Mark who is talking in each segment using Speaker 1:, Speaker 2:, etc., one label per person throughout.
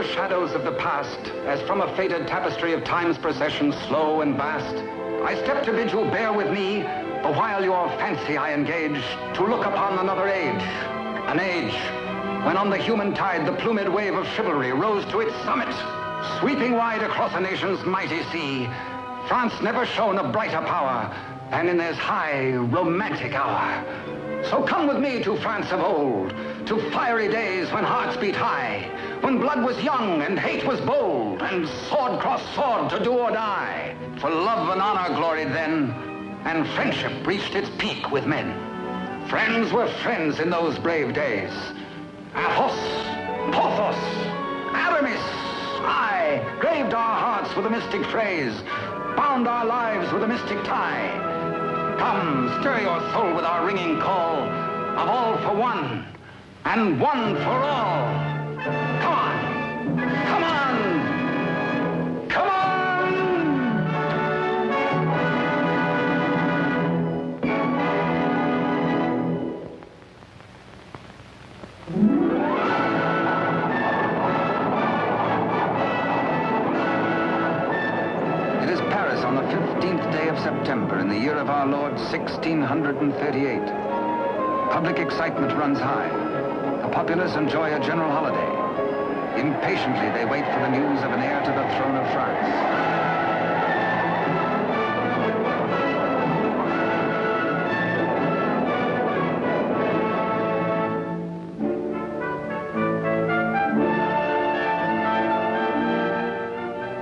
Speaker 1: the shadows of the past, as from a faded tapestry of time's procession, slow and vast, I step to bid you bear with me, the while your fancy I engage, to look upon another age, an age when on the human tide the plumed wave of chivalry rose to its summit, sweeping wide across a nation's mighty sea. France never shone a brighter power than in this high, romantic hour. So come with me to France of old, to fiery days when hearts beat high, when blood was young and hate was bold, and sword crossed sword to do or die. For love and honor gloried then, and friendship reached its peak with men. Friends were friends in those brave days. Athos, Porthos, Aramis, aye, graved our hearts with a mystic phrase, bound our lives with a mystic tie. Come, stir your soul with our ringing call of all for one, and one for all. Come on, come on, come on! It is Paris on the 15th day of September in the year of our Lord 1638. Public excitement runs high. The populace enjoy a general holiday. Impatiently, they wait for the news of an heir to the throne of France.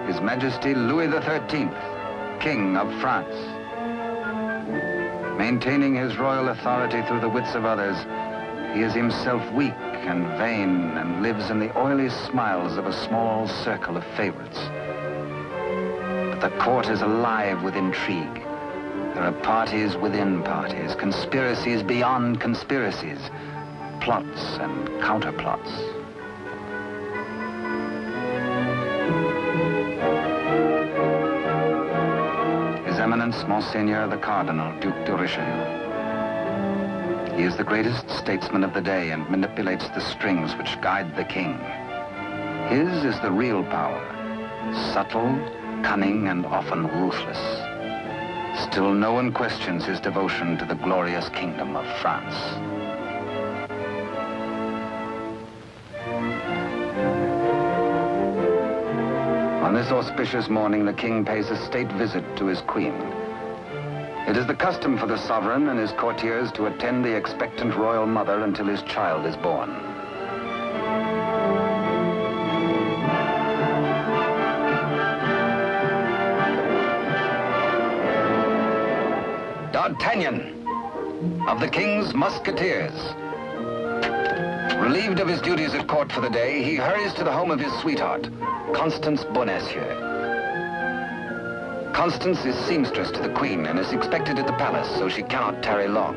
Speaker 1: His Majesty Louis XIII, King of France. Maintaining his royal authority through the wits of others, he is himself weak and vain and lives in the oily smiles of a small circle of favorites. But the court is alive with intrigue. There are parties within parties, conspiracies beyond conspiracies, plots and counterplots. His Eminence, Monseigneur the Cardinal, Duc de Richelieu. He is the greatest statesman of the day and manipulates the strings which guide the king. His is the real power, subtle, cunning, and often ruthless. Still no one questions his devotion to the glorious kingdom of France. On this auspicious morning, the king pays a state visit to his queen. It is the custom for the sovereign and his courtiers to attend the expectant royal mother until his child is born. D'Artagnan, of the King's Musketeers. Relieved of his duties at court for the day, he hurries to the home of his sweetheart, Constance Bonacieux. Constance is seamstress to the Queen and is expected at the palace, so she cannot tarry long.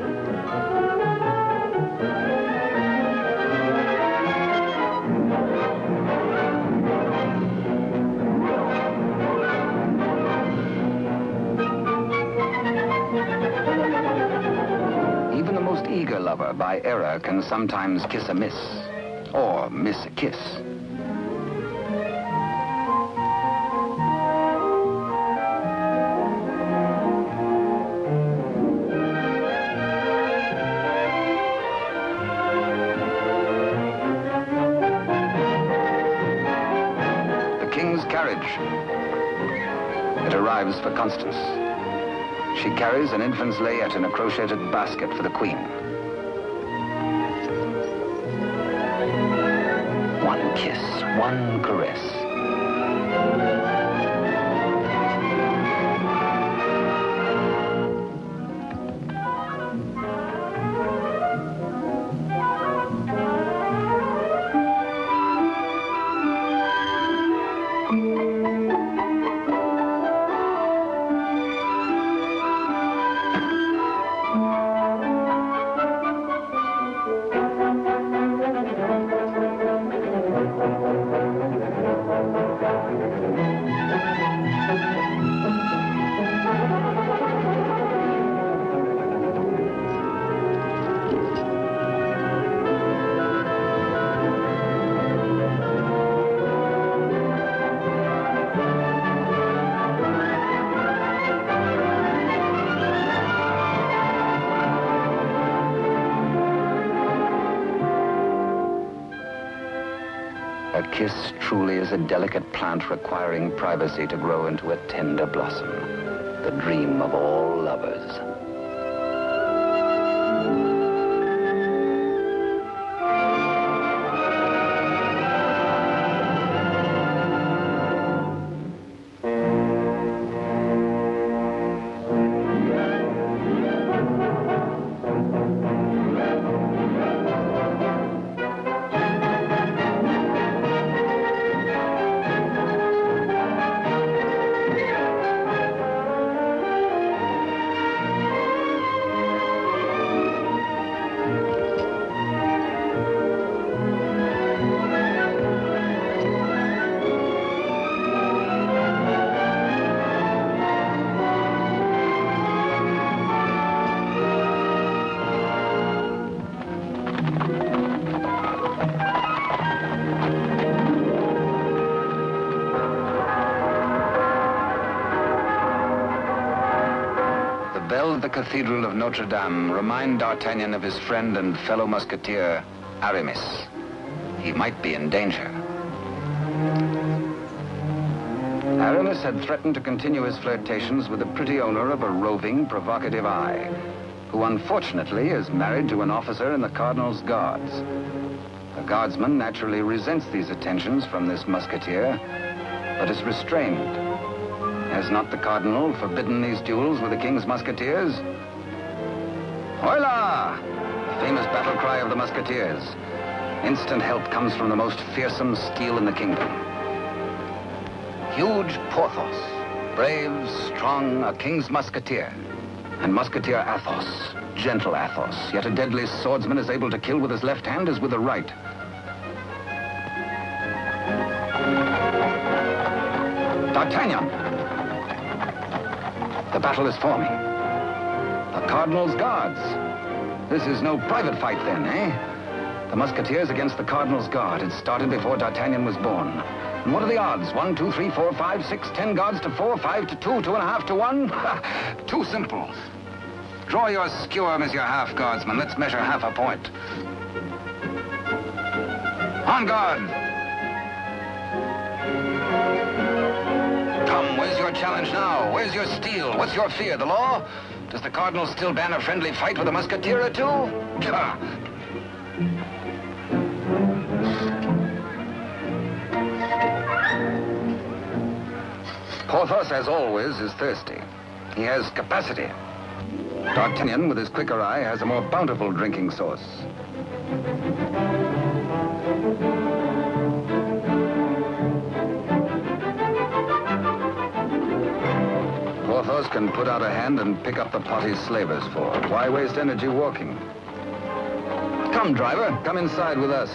Speaker 1: Even the most eager lover, by error, can sometimes kiss a miss, or miss a kiss. It arrives for Constance. She carries an infant's layette in a crocheted basket for the Queen. One kiss, one caress. That kiss truly is a delicate plant requiring privacy to grow into a tender blossom, the dream of all lovers. The Cathedral of Notre Dame remind D'Artagnan of his friend and fellow musketeer, Aramis. He might be in danger. Aramis had threatened to continue his flirtations with the pretty owner of a roving, provocative eye, who unfortunately is married to an officer in the Cardinal's guards. The guardsman naturally resents these attentions from this musketeer, but is restrained. Has not the Cardinal forbidden these duels with the King's musketeers? Hola! Famous battle cry of the musketeers. Instant help comes from the most fearsome steel in the kingdom. Huge Porthos, brave, strong, a King's musketeer. And musketeer Athos, gentle Athos, yet a deadly swordsman is able to kill with his left hand as with the right. D'Artagnan! The battle is forming. The Cardinal's guards. This is no private fight then, eh? The musketeers against the Cardinal's guard. It started before D'Artagnan was born. And what are the odds? 1, 2, 3, 4, 5, 6, 10 guards to 4, 5 to 2, 2.5 to 1? Ha! Too simple. Draw your skewer, Monsieur Half Guardsman. Let's measure half a point. On guard! Come, where's your challenge now? Where's your steel? What's your fear? The law? Does the Cardinal still ban a friendly fight with a musketeer or two? Porthos, as always, is thirsty. He has capacity. D'Artagnan, with his quicker eye, has a more bountiful drinking source. Porthos can put out a hand and pick up the pot he's slavers for. Why waste energy walking? Come, driver, come inside with us.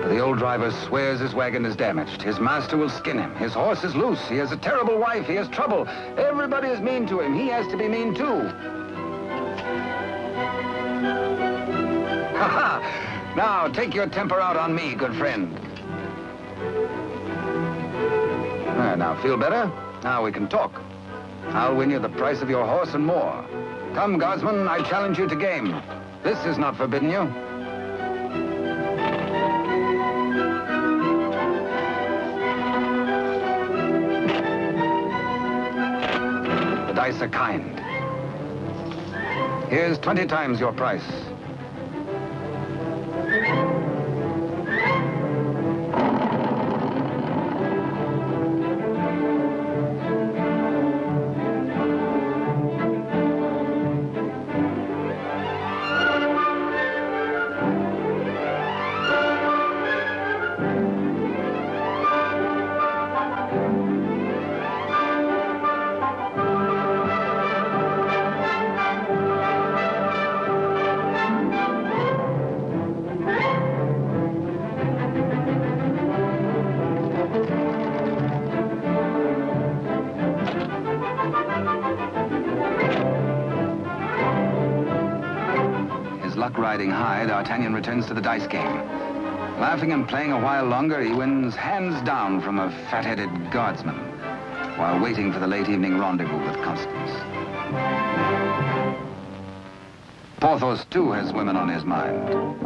Speaker 1: The old driver swears his wagon is damaged. His master will skin him. His horse is loose. He has a terrible wife. He has trouble. Everybody is mean to him. He has to be mean too. Ha ha! Now, take your temper out on me, good friend. Now, feel better? Now we can talk. I'll win you the price of your horse and more. Come, guardsman, I challenge you to game. This is not forbidden you. The dice are kind. Here's 20 times your price. Riding high, D'Artagnan returns to the dice game. Laughing and playing a while longer, he wins hands down from a fat-headed guardsman while waiting for the late evening rendezvous with Constance. Porthos, too, has women on his mind.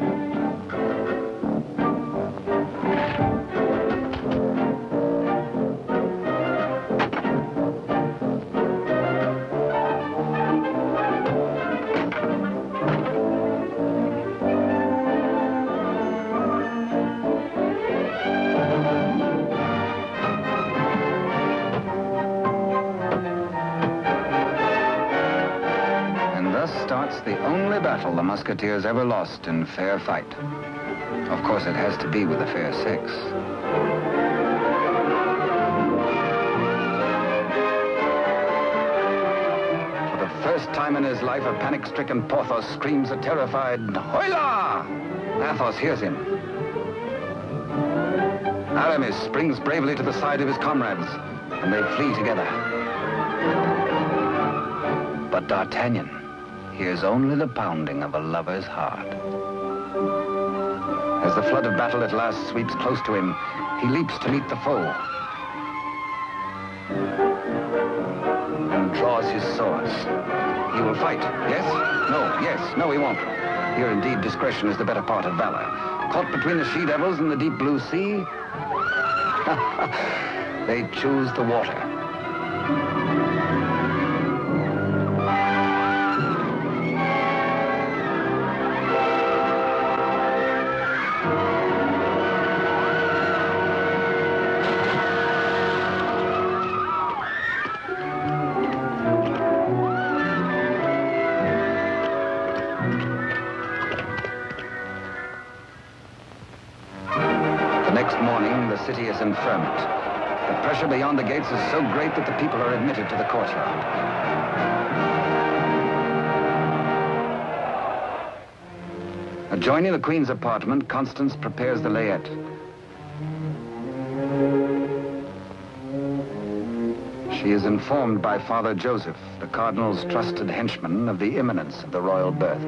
Speaker 1: Starts the only battle the Musketeers ever lost in fair fight. Of course, it has to be with the fair sex. For the first time in his life, a panic-stricken Porthos screams a terrified, "Hola!" Athos hears him. Aramis springs bravely to the side of his comrades, and they flee together. But D'Artagnan hears only the pounding of a lover's heart. As the flood of battle at last sweeps close to him, he leaps to meet the foe and draws his swords. He will fight, yes? No, yes, no, he won't. Here, indeed, discretion is the better part of valor. Caught between the she-devils and the deep blue sea, they choose the water. Next morning, the city is in ferment. The pressure beyond the gates is so great that the people are admitted to the courtyard. Adjoining the Queen's apartment, Constance prepares the layette. She is informed by Father Joseph, the Cardinal's trusted henchman, of the imminence of the royal birth.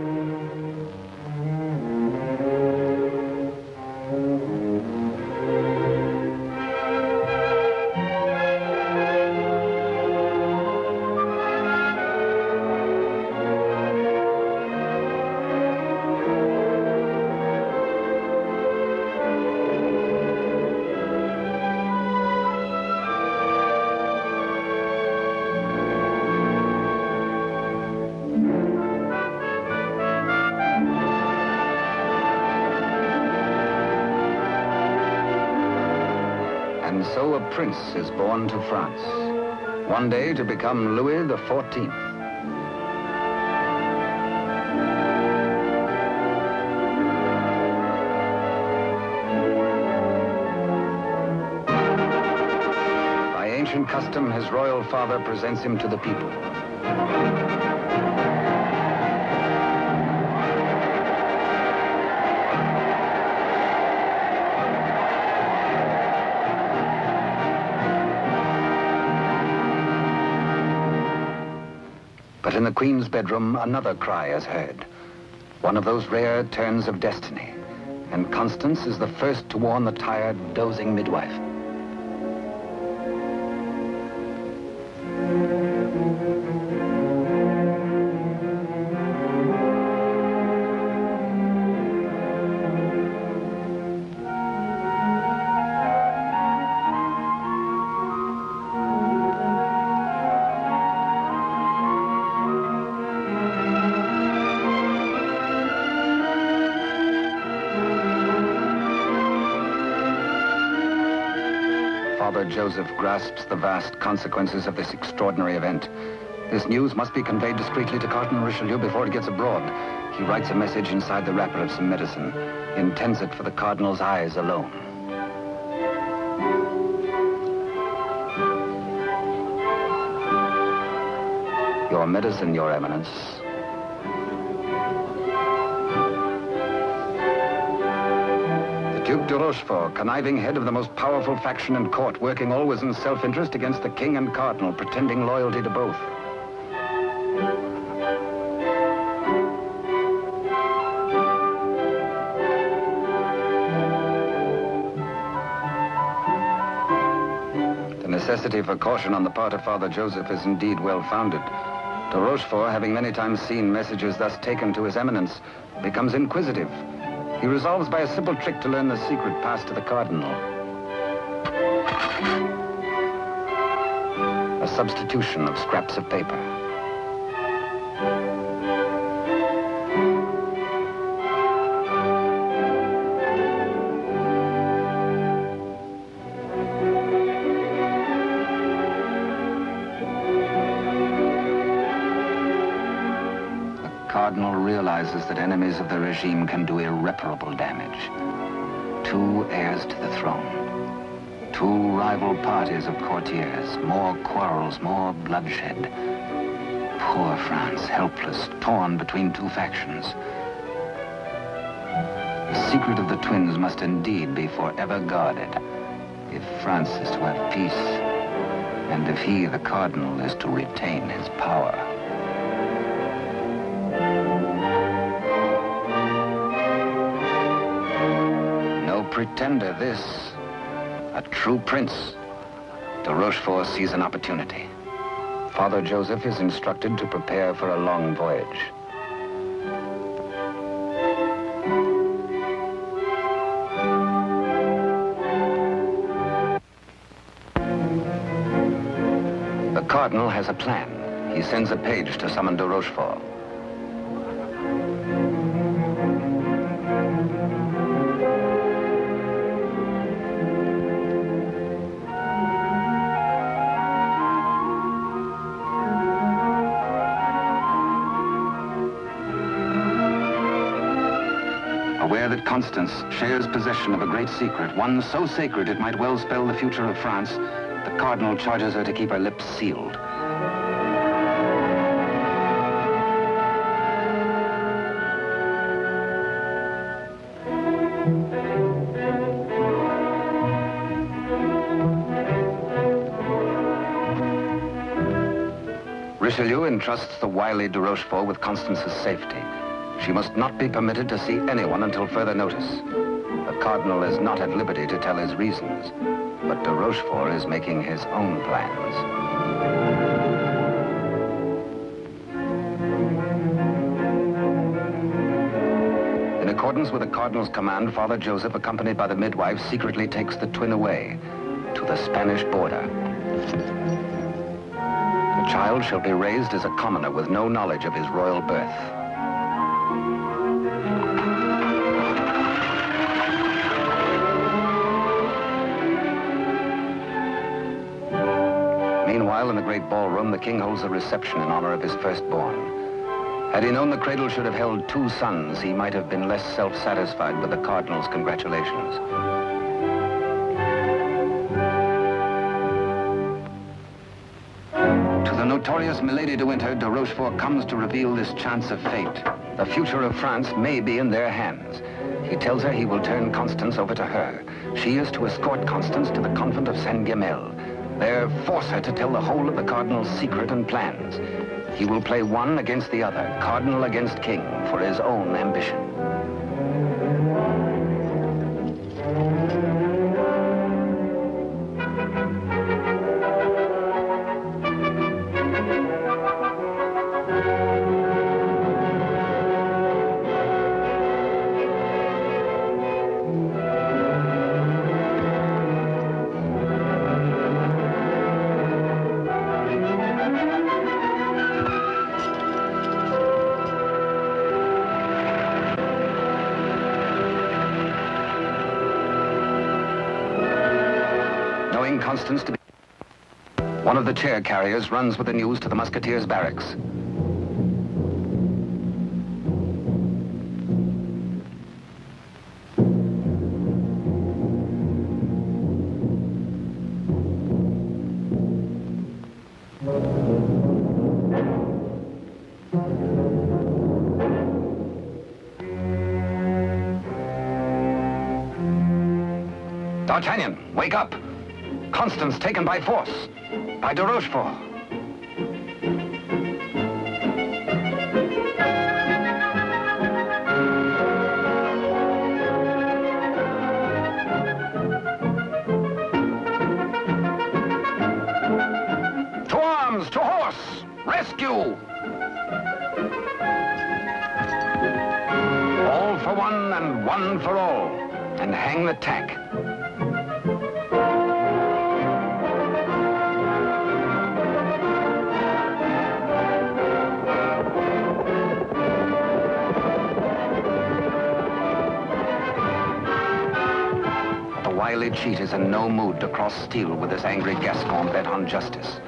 Speaker 1: And so a prince is born to France, one day to become Louis XIV. By ancient custom, his royal father presents him to the people. But in the Queen's bedroom, another cry is heard. One of those rare turns of destiny. And Constance is the first to warn the tired, dozing midwife. Father Joseph grasps the vast consequences of this extraordinary event. This news must be conveyed discreetly to Cardinal Richelieu before it gets abroad. He writes a message inside the wrapper of some medicine. He intends it for the Cardinal's eyes alone. Your medicine, Your Eminence. Duke de Rochefort, conniving head of the most powerful faction in court, working always in self-interest against the king and cardinal, pretending loyalty to both. necessity for caution on the part of Father Joseph is indeed well-founded. De Rochefort, having many times seen messages thus taken to his eminence, becomes inquisitive. He resolves by a simple trick to learn the secret passed to the cardinal. A substitution of scraps of paper. The Cardinal realizes that enemies of the regime can do irreparable damage. 2 heirs to the throne. 2 rival parties of courtiers. More quarrels, more bloodshed. Poor France, helpless, torn between 2 factions. The secret of the twins must indeed be forever guarded if France is to have peace, and if he, the Cardinal, is to retain his power. Pretender this, a true prince. De Rochefort sees an opportunity. Father Joseph is instructed to prepare for a long voyage. The Cardinal has a plan. He sends a page to summon de Rochefort. Aware that Constance shares possession of a great secret, one so sacred it might well spell the future of France, the Cardinal charges her to keep her lips sealed. Richelieu entrusts the wily de Rochefort with Constance's safety. She must not be permitted to see anyone until further notice. The Cardinal is not at liberty to tell his reasons, but de Rochefort is making his own plans. In accordance with the Cardinal's command, Father Joseph, accompanied by the midwife, secretly takes the twin away to the Spanish border. The child shall be raised as a commoner with no knowledge of his royal birth. Meanwhile, in the great ballroom, the king holds a reception in honor of his firstborn. Had he known the cradle should have held 2 sons, he might have been less self-satisfied with the Cardinal's congratulations. To the notorious Milady de Winter, de Rochefort comes to reveal this chance of fate. The future of France may be in their hands. He tells her he will turn Constance over to her. She is to escort Constance to the convent of Saint-Guemel. There, force her to tell the whole of the Cardinal's secret and plans. He will play one against the other, Cardinal against King, for his own ambition. Constance to be... One of the chair carriers runs with the news to the Musketeers' barracks. D'Artagnan, wake up! Constance taken by force, by de Rochefort. All for one and one for all, and hang the tack. The wily cheat is in no mood to cross steel with this angry Gascon bent on justice.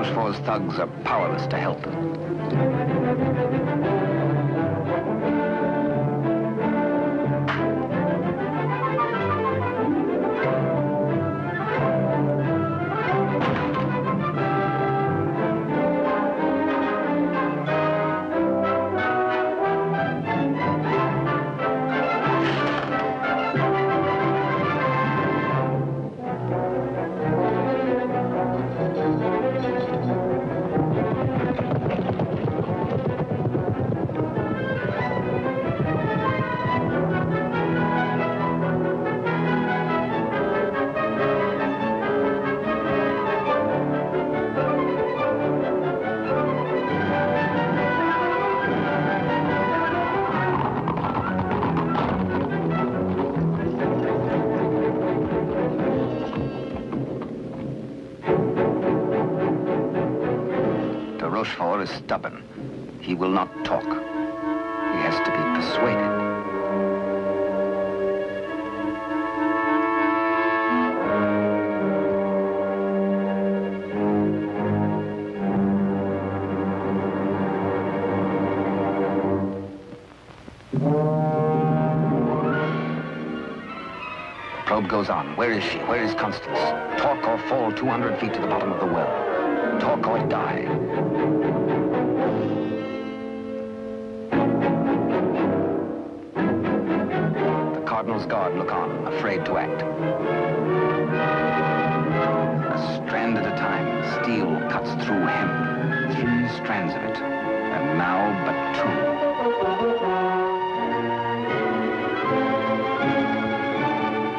Speaker 1: Rochefort's thugs are powerless to help. Rochefort is stubborn. He will not talk. He has to be persuaded. The probe goes on. Where is she? Where is Constance? Talk or fall 200 feet to the bottom of the well. Talk or die. The Cardinal's guard look on, afraid to act. A strand at a time, steel cuts through hemp. 3 strands of it, and now but 2.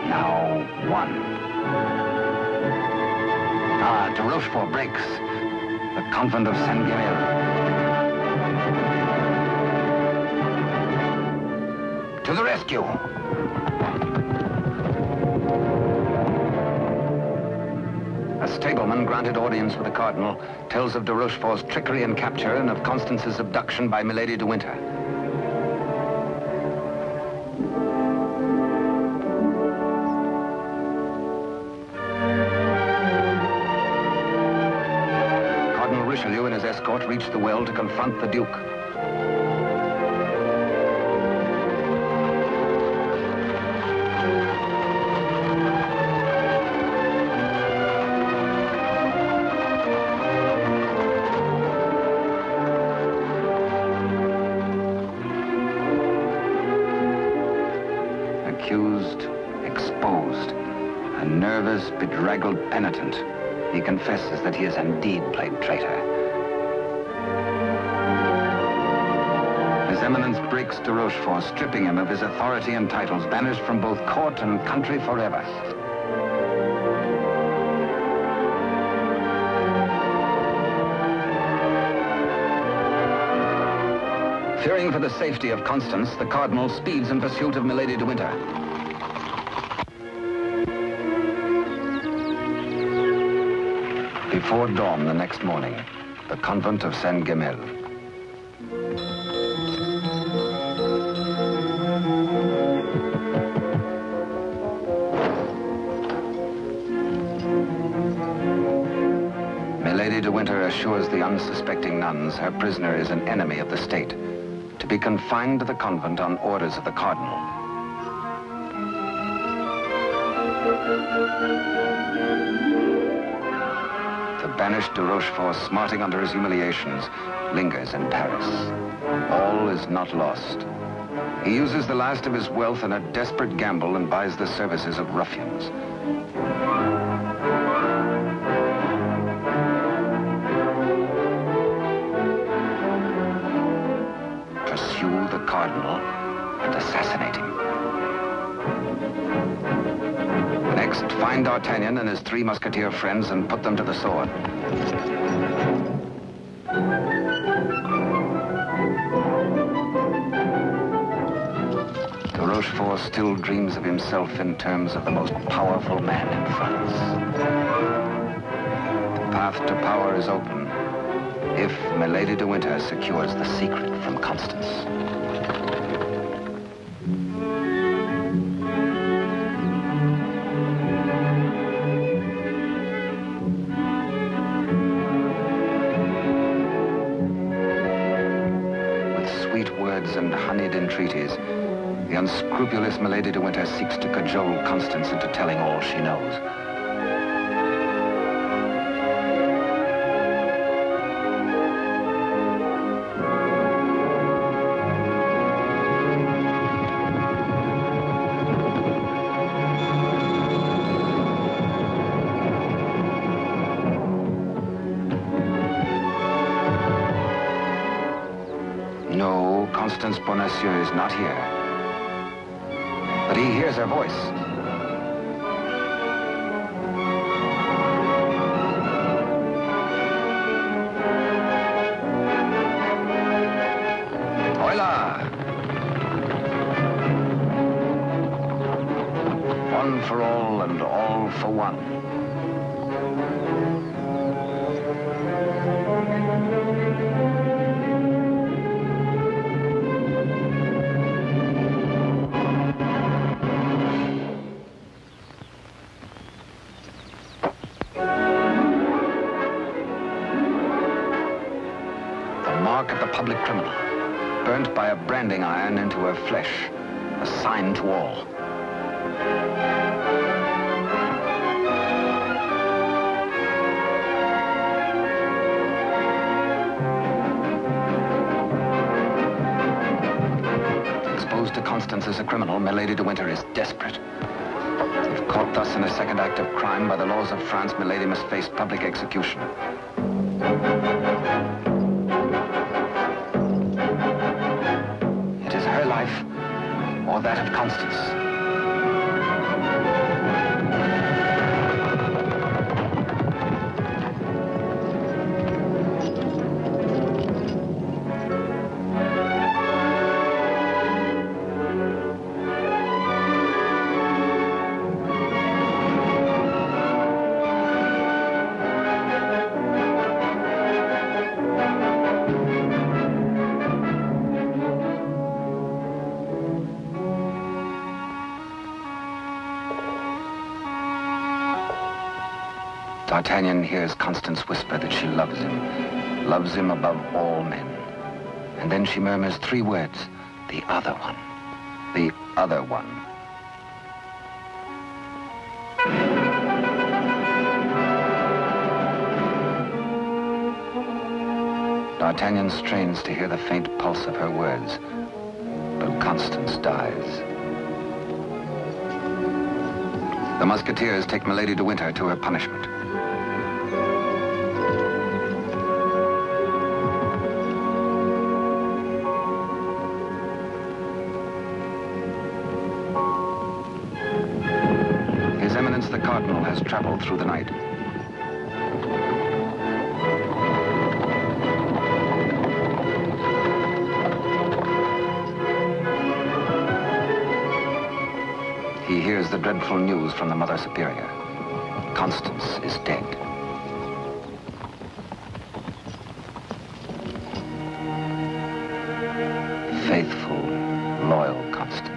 Speaker 1: Now 1. Ah, de Rochefort breaks. The convent of Saint-Guémel. To the rescue! A stableman granted audience with the Cardinal tells of de Rochefort's trickery and capture and of Constance's abduction by Milady de Winter. Cardinal Richelieu and his escort reached the well to confront the Duke. Accused, exposed, a nervous, bedraggled penitent. He confesses that he has indeed played traitor. His Eminence breaks de Rochefort, stripping him of his authority and titles, banished from both court and country forever. Fearing for the safety of Constance, the Cardinal speeds in pursuit of Milady de Winter. Before dawn the next morning, the convent of Saint-Guémel. Milady de Winter assures the unsuspecting nuns her prisoner is an enemy of the state, to be confined to the convent on orders of the Cardinal. The banished de Rochefort, smarting under his humiliations, lingers in Paris. All is not lost. He uses the last of his wealth in a desperate gamble and buys the services of ruffians. Pursue the Cardinal and assassinate him. Next, find D'Artagnan and his 3 musketeer friends and put them to the sword. Rochefort still dreams of himself in terms of the most powerful man in France. The path to power is open if Milady de Winter secures the secret from Constance. With sweet words and honeyed entreaties, the unscrupulous Milady de Winter seeks to cajole Constance into telling all she knows. No, Constance Bonacieux is not here. But he hears her voice. Hola! One for all and all for one. Mark of the public criminal, burnt by a branding iron into her flesh, a sign to all. Exposed to Constance as a criminal, Milady de Winter is desperate. If caught thus in a second act of crime, by the laws of France, Milady must face public execution. Or that of Constance. D'Artagnan hears Constance whisper that she loves him above all men. And then she murmurs 3 words, the other one, the other one. D'Artagnan strains to hear the faint pulse of her words, but Constance dies. The Musketeers take Milady de Winter to her punishment. His Eminence the Cardinal has traveled through the night. He hears the dreadful news from the Mother Superior. Constance is dead. Faithful, loyal Constance.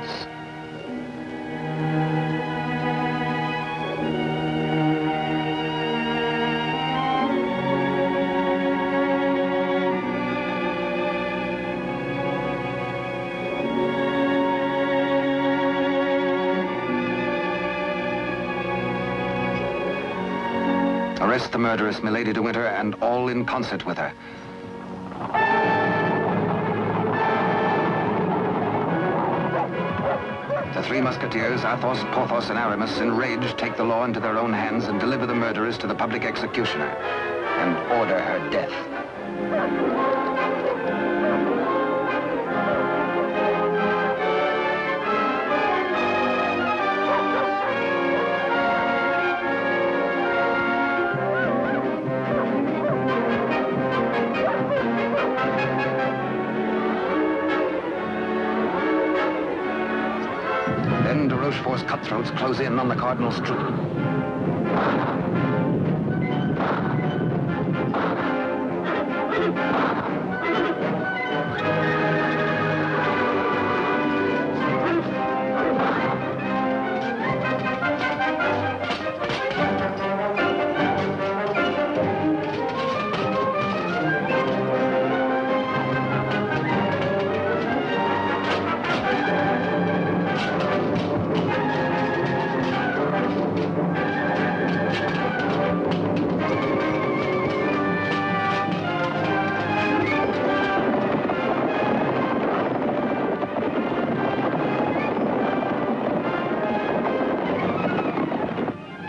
Speaker 1: Arrest the murderess, Milady de Winter, and all in concert with her. three musketeers, Athos, Porthos, and Aramis, enraged, take the law into their own hands and deliver the murderess to the public executioner and order her death. Then de Rochefort's cutthroats close in on the Cardinal's troop.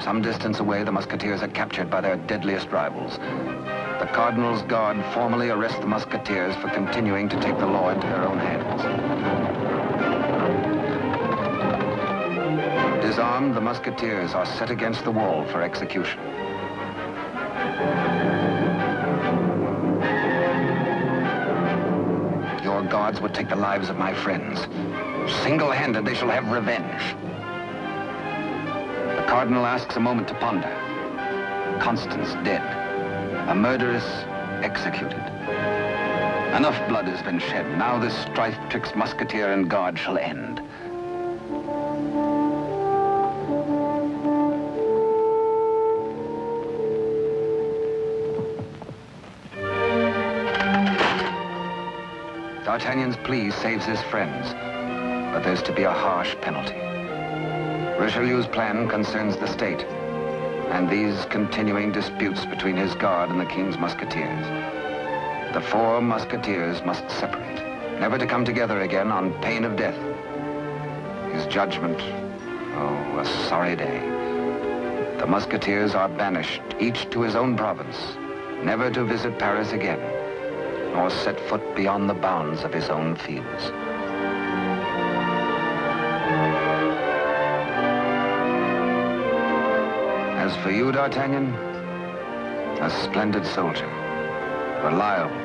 Speaker 1: Some distance away, the musketeers are captured by their deadliest rivals. The Cardinal's guard formally arrest the musketeers for continuing to take the law into their own hands. Disarmed, the musketeers are set against the wall for execution. Your guards would take the lives of my friends. Single-handed, they shall have revenge. The Cardinal asks a moment to ponder. Constance dead. A murderess executed. Enough blood has been shed. Now this strife twixt musketeer and guard shall end. D'Artagnan's plea saves his friends, but there's to be a harsh penalty. Richelieu's plan concerns the state, and these continuing disputes between his guard and the king's musketeers. The four musketeers must separate, never to come together again on pain of death. His judgment, oh, a sorry day. The musketeers are banished, each to his own province, never to visit Paris again, nor set foot beyond the bounds of his own fields. As for you, D'Artagnan, a splendid soldier, reliable,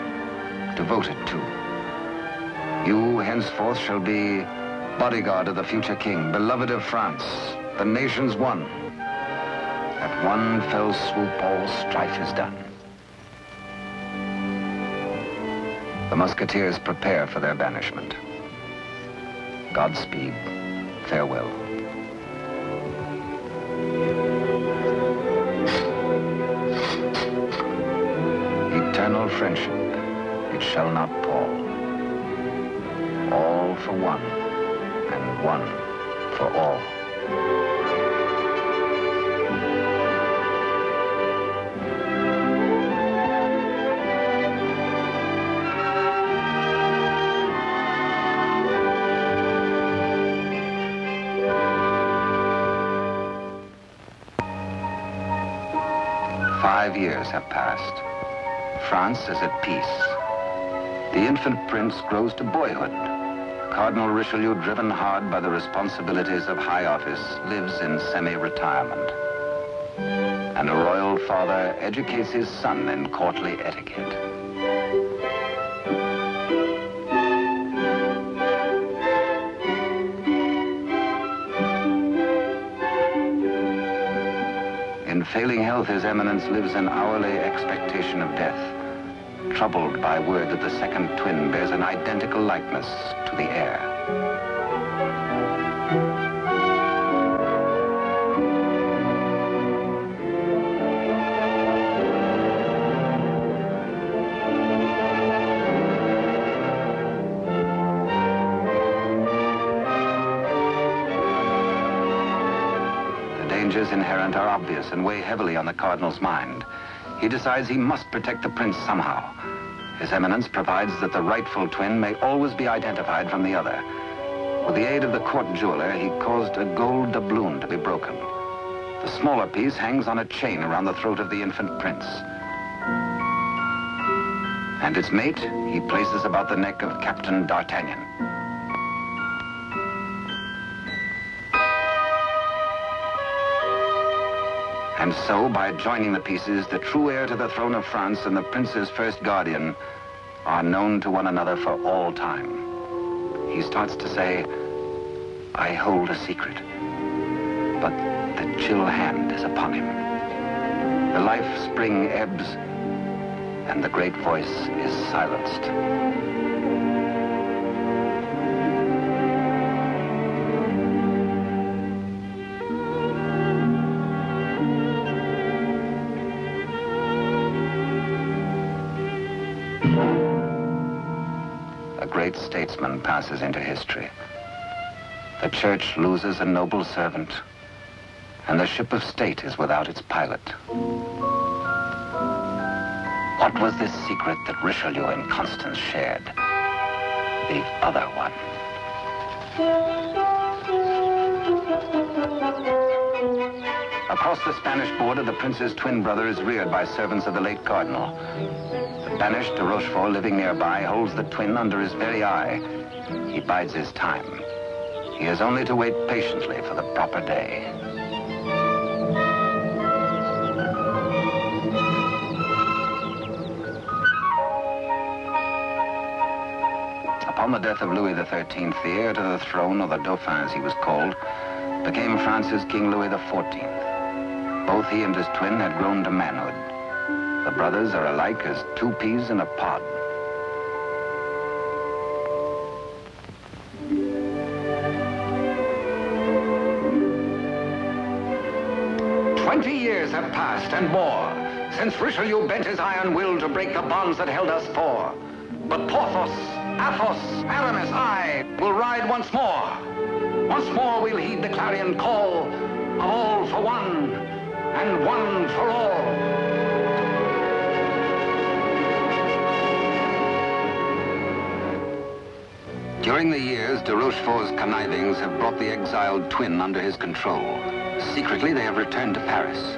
Speaker 1: devoted too. You henceforth shall be bodyguard of the future king, beloved of France, the nation's one. At one fell swoop, all strife is done. The musketeers prepare for their banishment. Godspeed, farewell. Eternal friendship, it shall not pall. All for one, and one for all. "5 years have passed. France is at peace. The infant prince grows to boyhood. Cardinal Richelieu, driven hard by the responsibilities of high office, lives in semi-retirement. And a royal father educates his son in courtly etiquette. In failing health, His Eminence lives in hourly expectation of death, troubled by word that the second twin bears an identical likeness to the heir. Dangers inherent are obvious and weigh heavily on the Cardinal's mind. He decides he must protect the prince somehow. His Eminence provides that the rightful twin may always be identified from the other. With the aid of the court jeweler, he caused a gold doubloon to be broken. The smaller piece hangs on a chain around the throat of the infant prince. And its mate he places about the neck of Captain D'Artagnan. And so, by joining the pieces, the true heir to the throne of France and the prince's first guardian are known to one another for all time. He starts to say, I hold a secret, but the chill hand is upon him. The life spring ebbs, and the great voice is silenced. A great statesman passes into history. The church loses a noble servant, and the ship of state is without its pilot. What was this secret that Richelieu and Constance shared? The other one. Across the Spanish border, the prince's twin brother is reared by servants of the late cardinal. The banished de Rochefort, living nearby, holds the twin under his very eye. He bides his time. He has only to wait patiently for the proper day. Upon the death of Louis XIII, the heir to the throne, or the Dauphin as he was called, became France's King Louis XIV. Both he and his twin had grown to manhood. The brothers are alike as two peas in a pod. Years have passed and more since Richelieu bent his iron will to break the bonds that held us four. But Porthos, Athos, Aramis, I will ride once more. Once more we'll heed the clarion call of all for one and one for all. During the years, de Rochefort's connivings have brought the exiled twin under his control. Secretly, they have returned to Paris.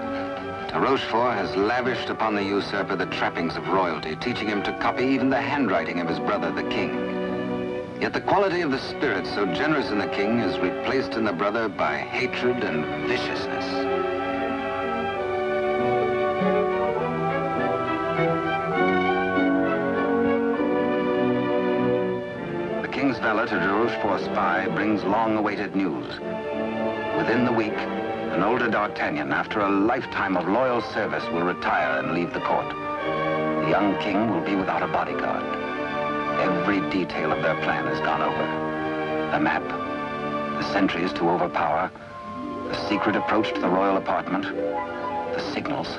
Speaker 1: De Rochefort has lavished upon the usurper the trappings of royalty, teaching him to copy even the handwriting of his brother, the king. Yet the quality of the spirit so generous in the king is replaced in the brother by hatred and viciousness. The king's valet, a de Rochefort spy, brings long-awaited news. Within the week, an older D'Artagnan, after a lifetime of loyal service, will retire and leave the court. The young king will be without a bodyguard. Every detail of their plan has gone over. The map, the sentries to overpower, the secret approach to the royal apartment, the signals.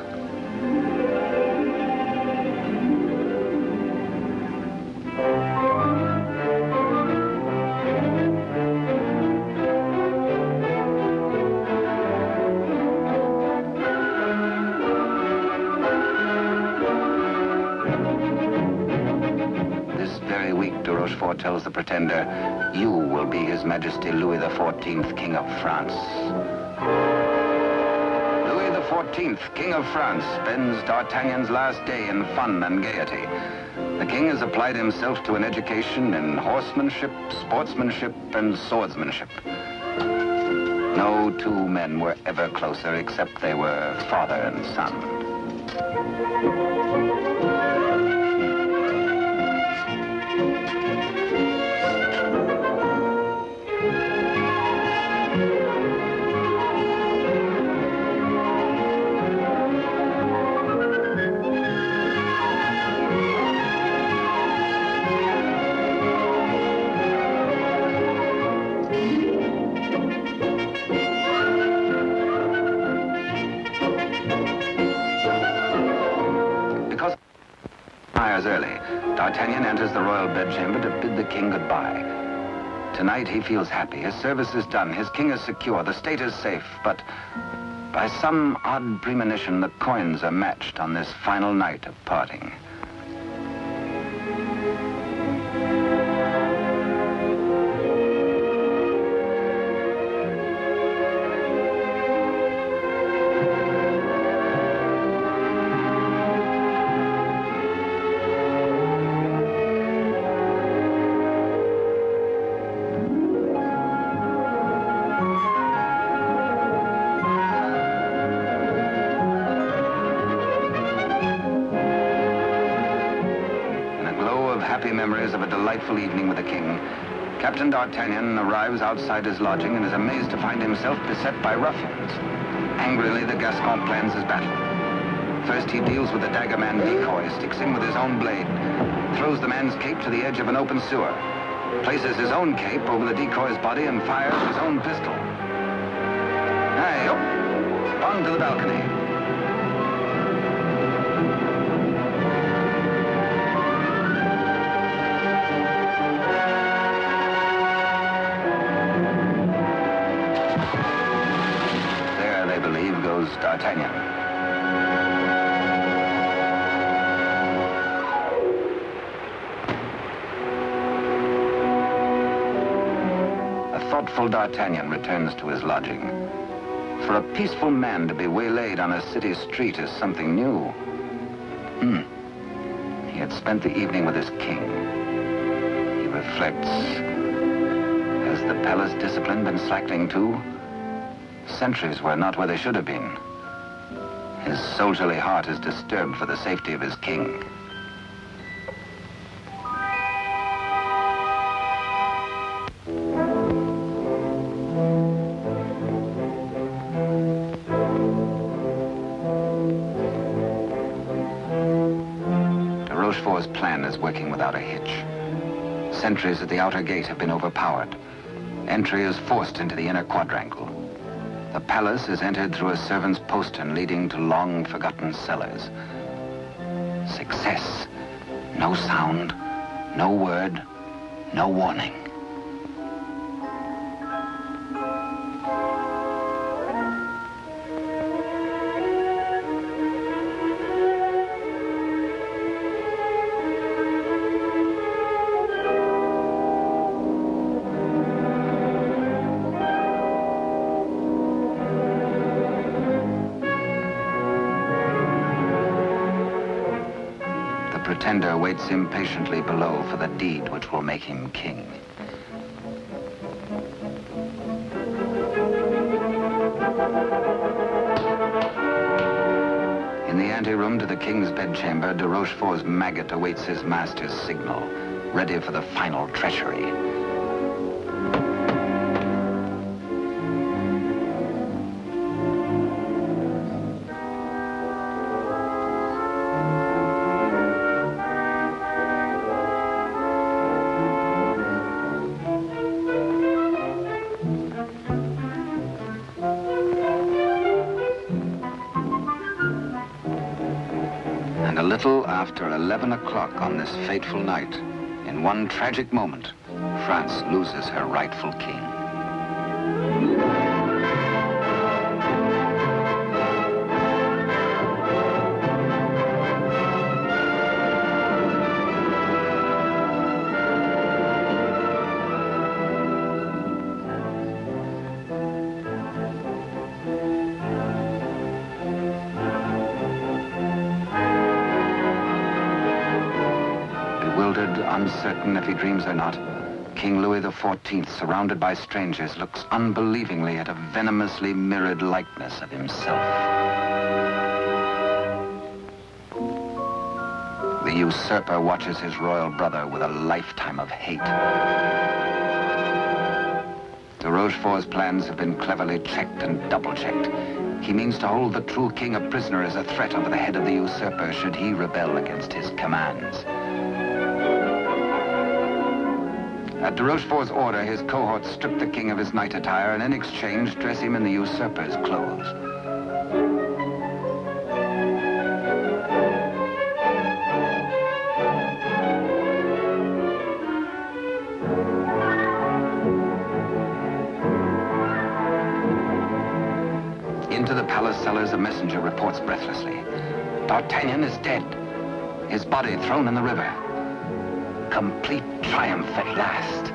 Speaker 1: Rochefort tells the pretender, you will be His Majesty Louis XIV, King of France. Louis XIV, King of France, spends D'Artagnan's last day in fun and gaiety. The king has applied himself to an education in horsemanship, sportsmanship, and swordsmanship. No two men were ever closer, except they were father and son. Early, D'Artagnan enters the royal bedchamber to bid the king goodbye. Tonight he feels happy. His service is done. His king is secure. The state is safe. But by some odd premonition, the coins are matched on this final night of parting. memories of a delightful evening with the king, Captain D'Artagnan arrives outside his lodging and is amazed to find himself beset by ruffians. Angrily, the Gascon plans his battle. First, he deals with the dagger man decoy, sticks him with his own blade, throws the man's cape to the edge of an open sewer, places his own cape over the decoy's body and fires his own pistol. Hey, up! On to the balcony. There, they believe, goes D'Artagnan. Thoughtful D'Artagnan returns to his lodging. For a peaceful man to be waylaid on a city street is something new. He had spent the evening with his king. He reflects. Has the palace discipline been slackening too? Sentries were not where they should have been. His soldierly heart is disturbed for the safety of his king. Rochefort's plan is working without a hitch. Sentries at the outer gate have been overpowered. Entry is forced into the inner quadrangle. The palace is entered through a servant's postern leading to long-forgotten cellars. Success. No sound, no word, no warning. Pretender waits impatiently below for the deed which will make him king. In the anteroom to the king's bedchamber, de Rochefort's maggot awaits his master's signal, ready for the final treachery. And a little after 11 o'clock on this fateful night, in one tragic moment, France loses her rightful king. Uncertain if he dreams or not, King Louis XIV, surrounded by strangers, looks unbelievingly at a venomously mirrored likeness of himself. The usurper watches his royal brother with a lifetime of hate. De Rochefort's plans have been cleverly checked and double-checked. He means to hold the true king a prisoner as a threat over the head of the usurper should he rebel against his commands. At de Rochefort's order, his cohorts strip the king of his night attire and in exchange dress him in the usurper's clothes. Into the palace cellars, a messenger reports breathlessly. D'Artagnan is dead. His body thrown in the river. Complete triumph at last.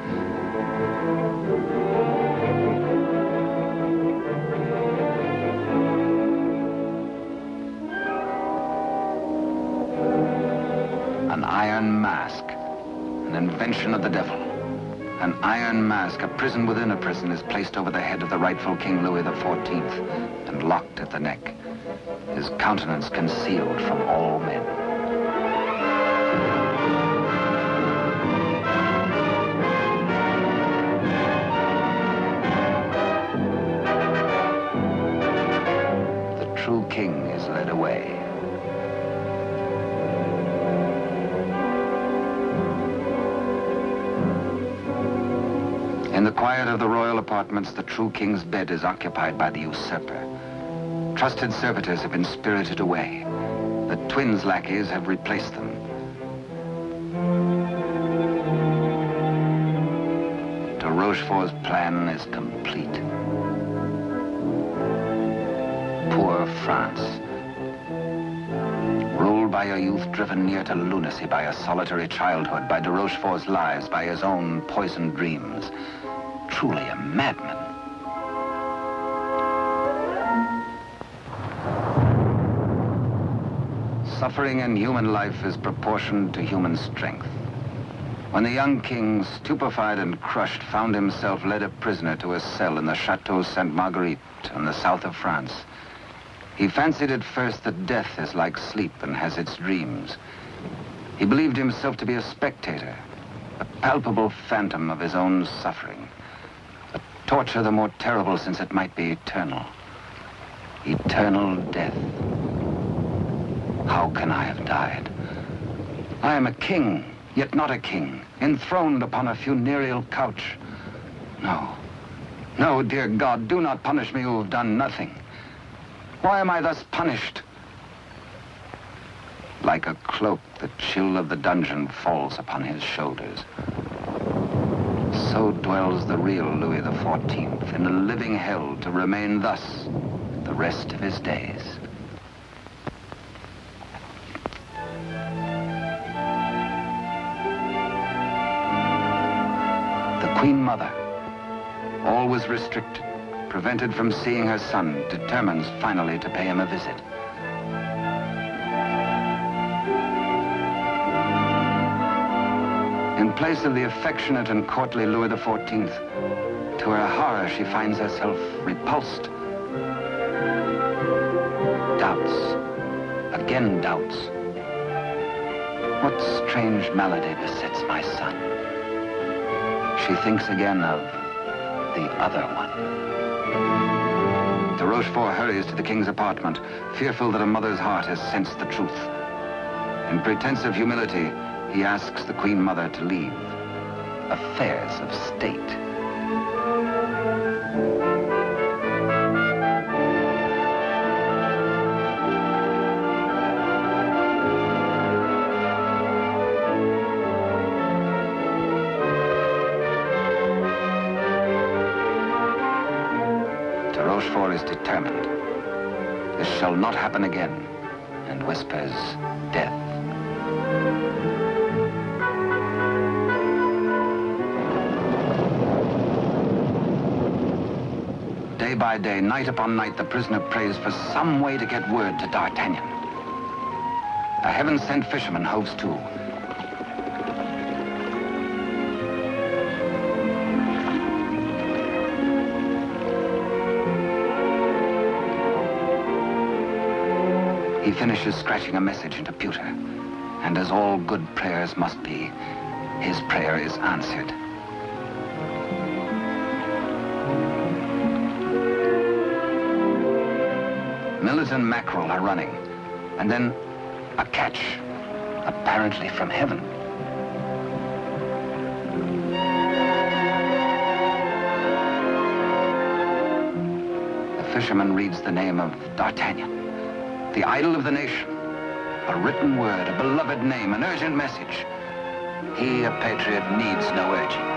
Speaker 1: An iron mask, an invention of the devil. An iron mask, a prison within a prison, is placed over the head of the rightful King Louis XIV and locked at the neck, his countenance concealed from all men. true king is led away. In the quiet of the royal apartments, the true king's bed is occupied by the usurper. Trusted servitors have been spirited away. The twins' lackeys have replaced them. De Rochefort's plan is complete. Poor France. Ruled by a youth driven near to lunacy by a solitary childhood, by de Rochefort's lies, by his own poisoned dreams. Truly a madman. Suffering in human life is proportioned to human strength. When the young king, stupefied and crushed, found himself led a prisoner to a cell in the Chateau Sainte-Marguerite in the south of France, he fancied at first that death is like sleep and has its dreams. He believed himself to be a spectator, a palpable phantom of his own suffering. A torture the more terrible since it might be eternal. Eternal death. How can I have died? I am a king, yet not a king, enthroned upon a funereal couch. No, no, dear God, do not punish me who have done nothing. Why am I thus punished? Like a cloak, the chill of the dungeon falls upon his shoulders. So dwells the real Louis XIV in a living hell to remain thus the rest of his days. The Queen Mother, always restricted, prevented from seeing her son, determines finally to pay him a visit. In place of the affectionate and courtly Louis XIV, to her horror, she finds herself repulsed. Doubts, again doubts. What strange malady besets my son? She thinks again of the other one. De Rochefort hurries to the king's apartment, fearful that a mother's heart has sensed the truth. In pretense of humility, he asks the Queen Mother to leave affairs of state. De Rochefort is determined. This shall not happen again, and whispers death. Day by day, night upon night, the prisoner prays for some way to get word to D'Artagnan. A heaven-sent fisherman hoves to. He finishes scratching a message into pewter, and as all good prayers must be, his prayer is answered. Millet and mackerel are running, and then a catch, apparently from heaven. The fisherman reads the name of D'Artagnan, the idol of the nation. A written word, a beloved name, an urgent message. He, a patriot, needs no urging.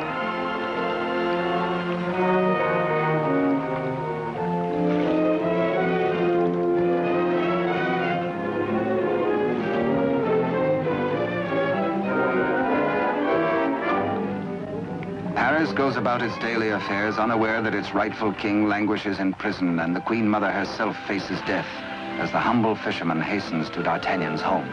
Speaker 1: Paris goes about its daily affairs, unaware that its rightful king languishes in prison, and the Queen Mother herself faces death as the humble fisherman hastens to D'Artagnan's home.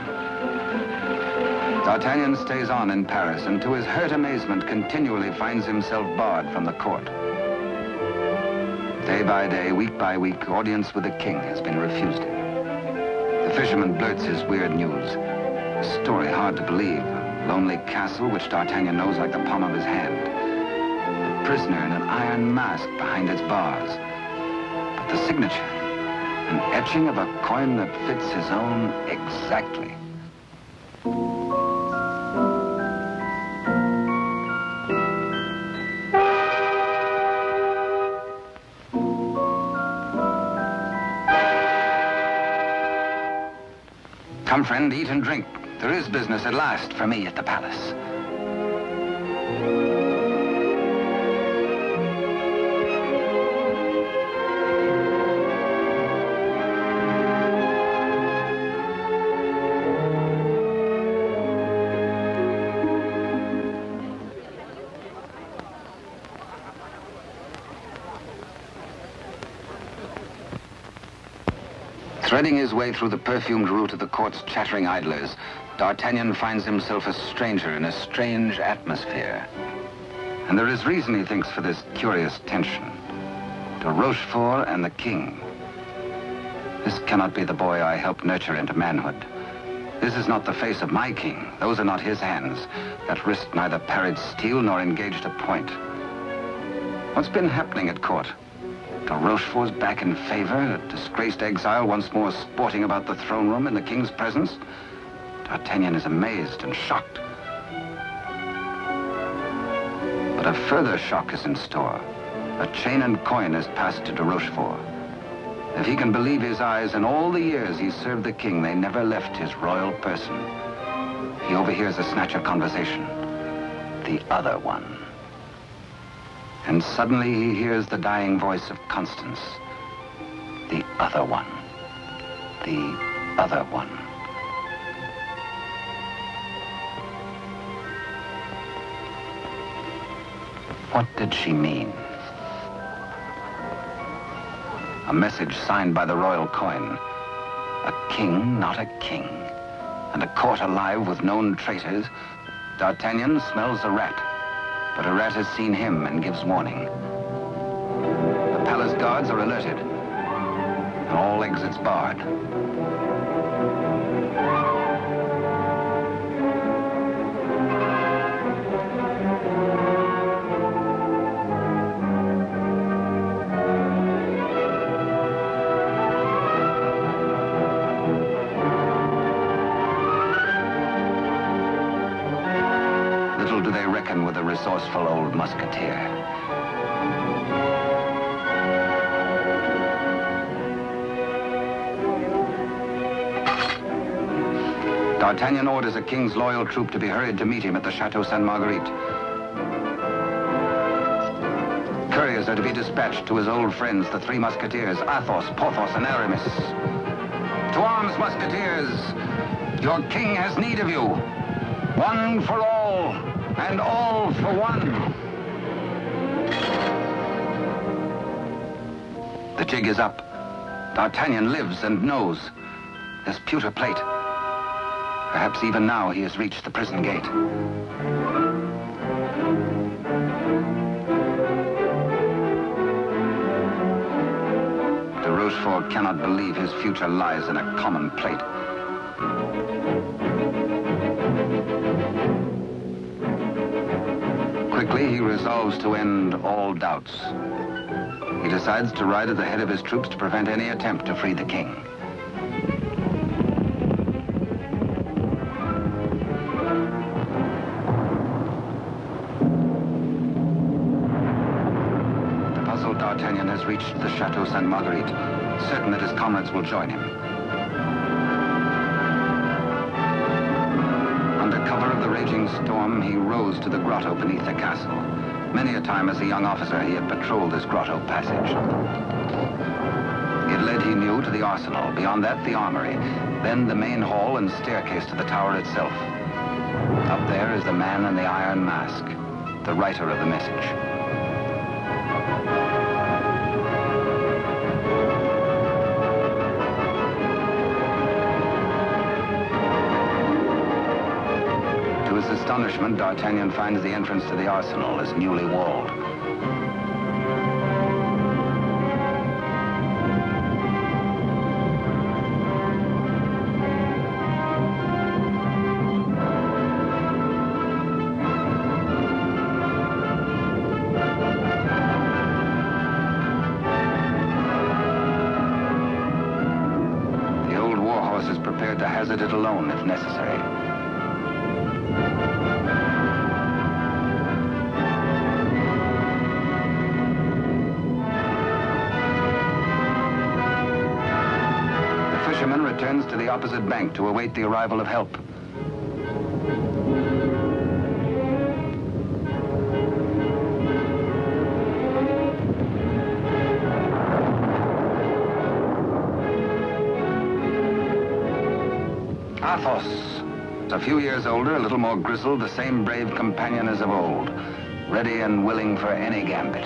Speaker 1: D'Artagnan stays on in Paris, and to his hurt amazement continually finds himself barred from the court. Day by day, week by week, audience with the king has been refused him. The fisherman blurts his weird news. A story hard to believe. A lonely castle which D'Artagnan knows like the palm of his hand. A prisoner in an iron mask behind its bars. But the signature, An etching of a coin that fits his own exactly. Come, friend, eat and drink. There is business at last for me at the palace. Threading his way through the perfumed route of the court's chattering idlers, D'Artagnan finds himself a stranger in a strange atmosphere. And there is reason, he thinks, for this curious tension. De Rochefort and the king. This cannot be the boy I helped nurture into manhood. This is not the face of my king. Those are not his hands that wrist neither parried steel nor engaged a point. What's been happening at court? De Rochefort's back in favor, a disgraced exile once more sporting about the throne room in the king's presence. D'Artagnan is amazed and shocked. But a further shock is in store. A chain and coin is passed to de Rochefort. If he can believe his eyes, in all the years he served the king, they never left his royal person. He overhears a snatch of conversation. The other one. And suddenly he hears the dying voice of Constance. The other one. The other one. What did she mean? A message signed by the royal coin. A king, not a king. And a court alive with known traitors. D'Artagnan smells a rat. But a rat has seen him and gives warning. The palace guards are alerted. And all exits barred. Little do they reckon with a resourceful old musketeer. D'Artagnan orders a king's loyal troop to be hurried to meet him at the Chateau Sainte-Marguerite. Couriers are to be dispatched to his old friends, the three musketeers, Athos, Porthos, and Aramis. To arms, musketeers! Your king has need of you. One for all, and all for one. The jig is up. D'Artagnan lives and knows. There's pewter plate. Perhaps even now he has reached the prison gate. De Rochefort cannot believe his future lies in a common plate. Quickly, he resolves to end all doubts. He decides to ride at the head of his troops to prevent any attempt to free the king. The puzzled D'Artagnan has reached the Chateau Sainte-Marguerite, certain that his comrades will join him. Under cover of the raging storm, he rose to the grotto beneath the castle. Many a time as a young officer, he had patrolled this grotto passage. It led, he knew, to the arsenal. Beyond that, the armory. Then the main hall and staircase to the tower itself. Up there is the man in the iron mask, the writer of the message. To his astonishment, D'Artagnan finds the entrance to the arsenal is newly walled. prepared to hazard it alone if necessary. The fisherman returns to the opposite bank to await the arrival of help. Athos, a few years older, a little more grizzled, the same brave companion as of old, ready and willing for any gambit.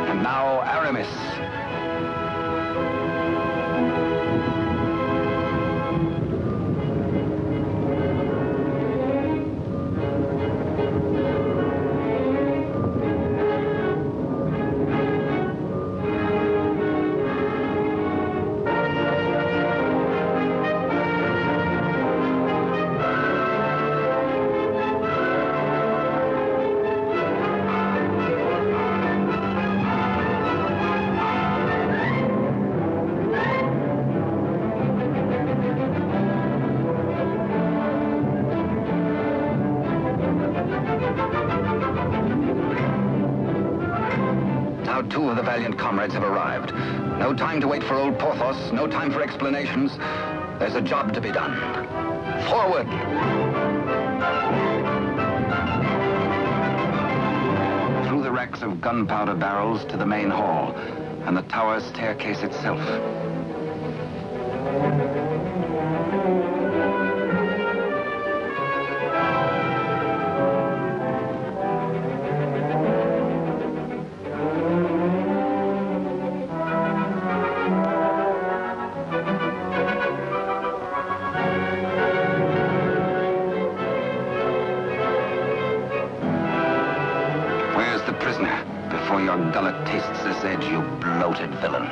Speaker 1: And now Aramis. Now two of the valiant comrades have arrived. No time to wait for old Porthos, no time for explanations. There's a job to be done. Forward! Through the racks of gunpowder barrels to the main hall, and the tower staircase itself. Where's the prisoner? Before your gullet tastes this edge, you bloated villain.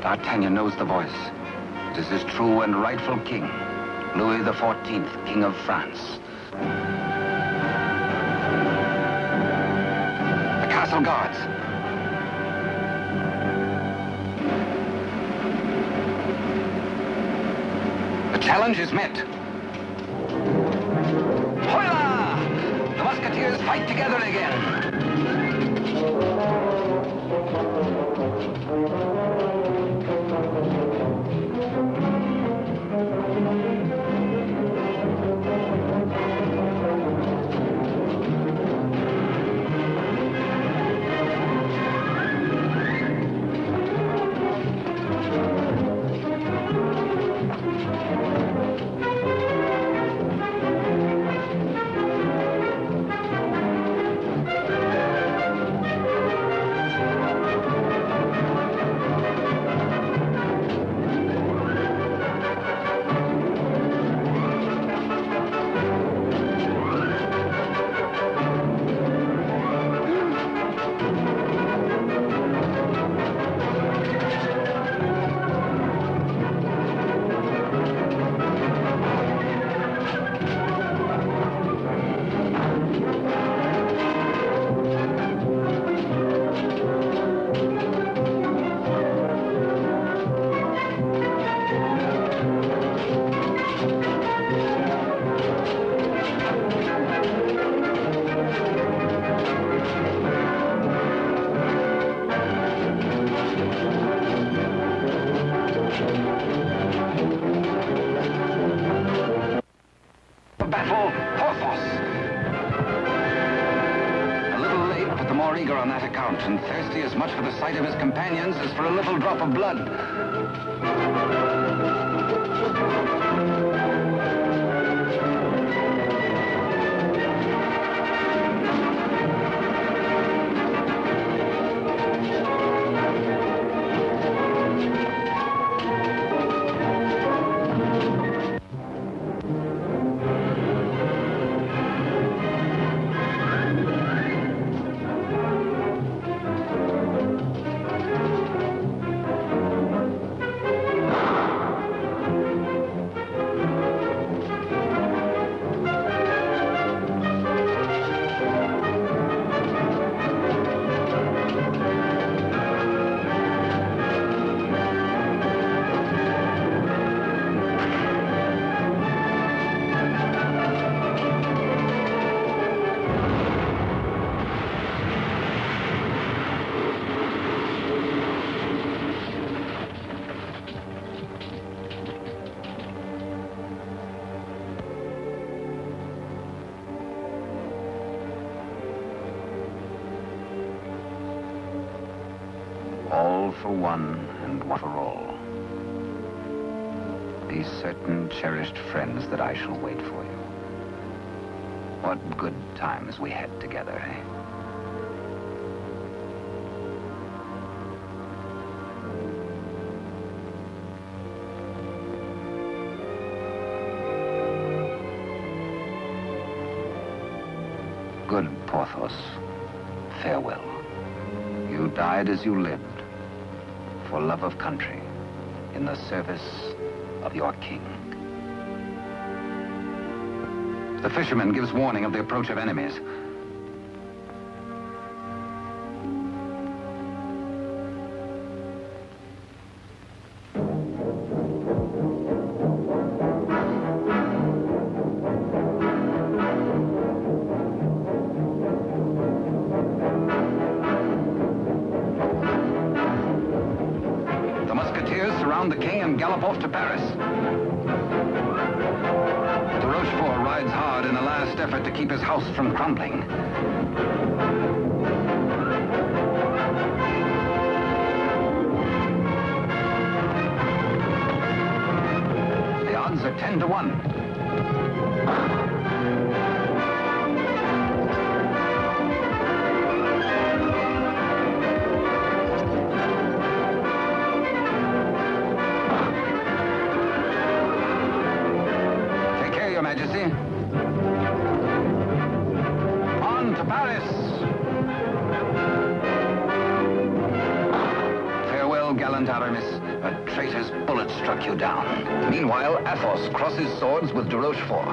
Speaker 1: D'Artagnan knows the voice. It is his true and rightful king, Louis XIV, King of France. The castle guards. The challenge is met. Hola! The musketeers fight together again. but the more eager on that account, and thirsty as much for the sight of his companions as for a little drop of blood. All for one and one for all. Be certain, cherished friends, that I shall wait for you. What good times we had together, eh? Good Porthos, farewell. You died as you lived, for love of country, in the service of your king. The fisherman gives warning of the approach of enemies. The king and gallop off to Paris. De Rochefort rides hard in a last effort to keep his house from crumbling. The odds are 10 to 1. Majesty. On to Paris. Farewell, gallant Aramis. A traitor's bullet struck you down. Meanwhile, Athos crosses swords with de Rochefort.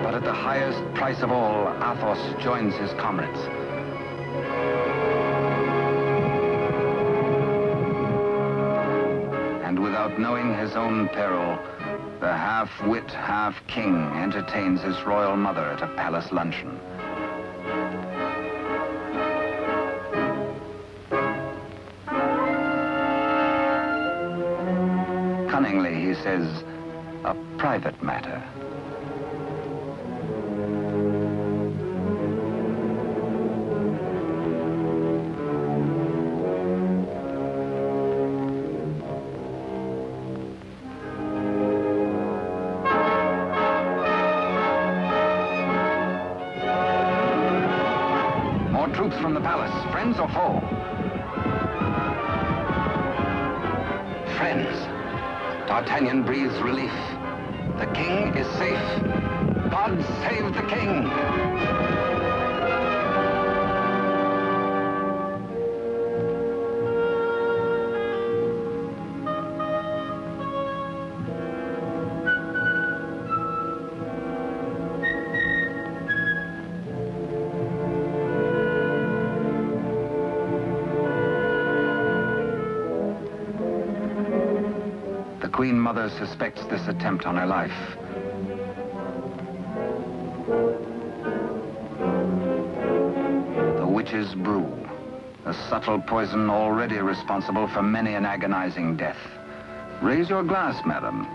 Speaker 1: But at the highest price of all, Athos joins his comrades. Without knowing his own peril, the half-wit, half-king entertains his royal mother at a palace luncheon. Cunningly, he says, a private matter. Troops from the palace, friends or foe? Friends. D'Artagnan breathes relief. The king is safe. God save the king! The Queen Mother suspects this attempt on her life. The witch's brew, a subtle poison already responsible for many an agonizing death. Raise your glass, madam.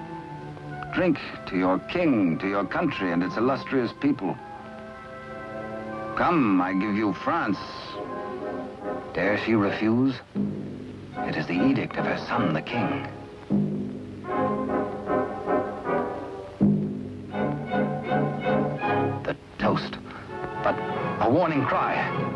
Speaker 1: Drink to your king, to your country, and its illustrious people. Come, I give you France. Dare she refuse? It is the edict of her son, the king. The toast, but a warning cry.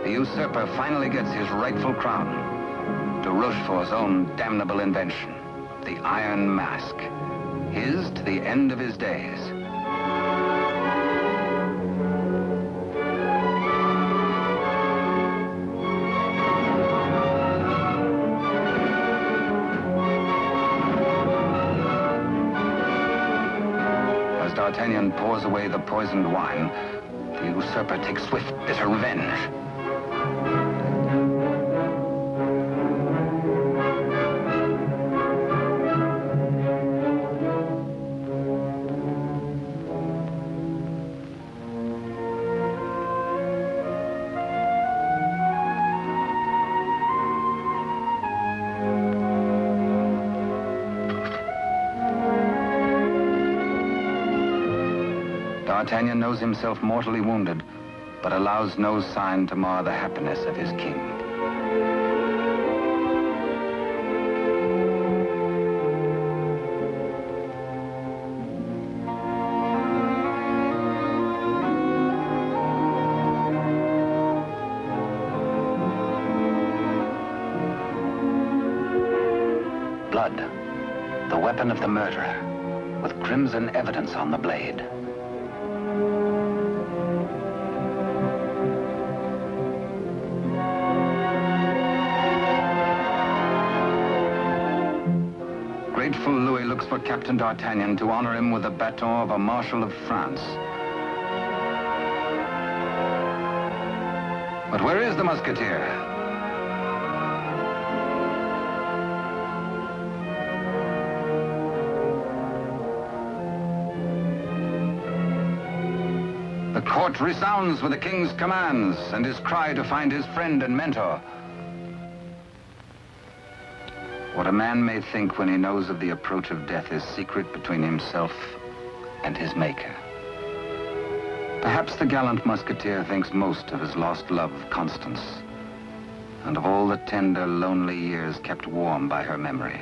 Speaker 1: The usurper finally gets his rightful crown. De Rochefort's own damnable invention, the Iron Mask. His to the end of his days. As D'Artagnan pours away the poisoned wine, the usurper takes swift, bitter revenge. D'Artagnan knows himself mortally wounded, but allows no sign to mar the happiness of his king. Blood, the weapon of the murderer, with crimson evidence on the blade. Grateful Louis looks for Captain D'Artagnan to honor him with the baton of a Marshal of France. But where is the Musketeer? The court resounds with the king's commands and his cry to find his friend and mentor. What a man may think when he knows of the approach of death is secret between himself and his maker. Perhaps the gallant Musketeer thinks most of his lost love, Constance, and of all the tender, lonely years kept warm by her memory.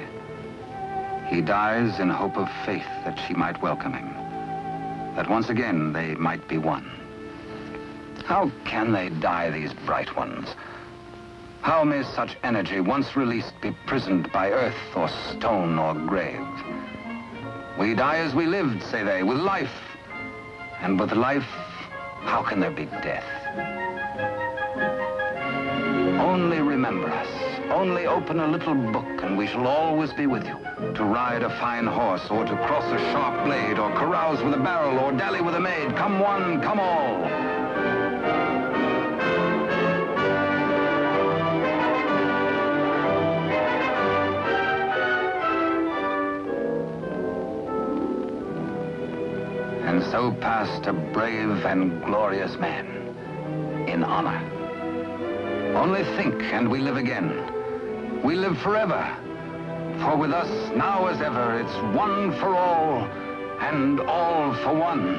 Speaker 1: He dies in hope of faith that she might welcome him, that once again they might be one. How can they die, these bright ones? How may such energy, once released, be prisoned by earth or stone or grave? We die as we lived, say they, with life. And with life, how can there be death? Only remember us. Only open a little book and we shall always be with you. To ride a fine horse, or to cross a sharp blade, or carouse with a barrel, or dally with a maid. Come one, come all. And so passed a brave and glorious man, in honor. Only think, and we live again. We live forever. For with us, now as ever, it's one for all, and all for one.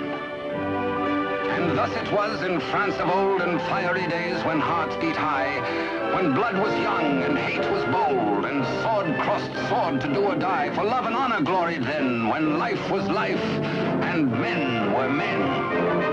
Speaker 1: And thus it was in France of old, in fiery days when hearts beat high, when blood was young and hate was bold, and sword crossed sword to do or die. For love and honor gloried then, when life was life, and men were men.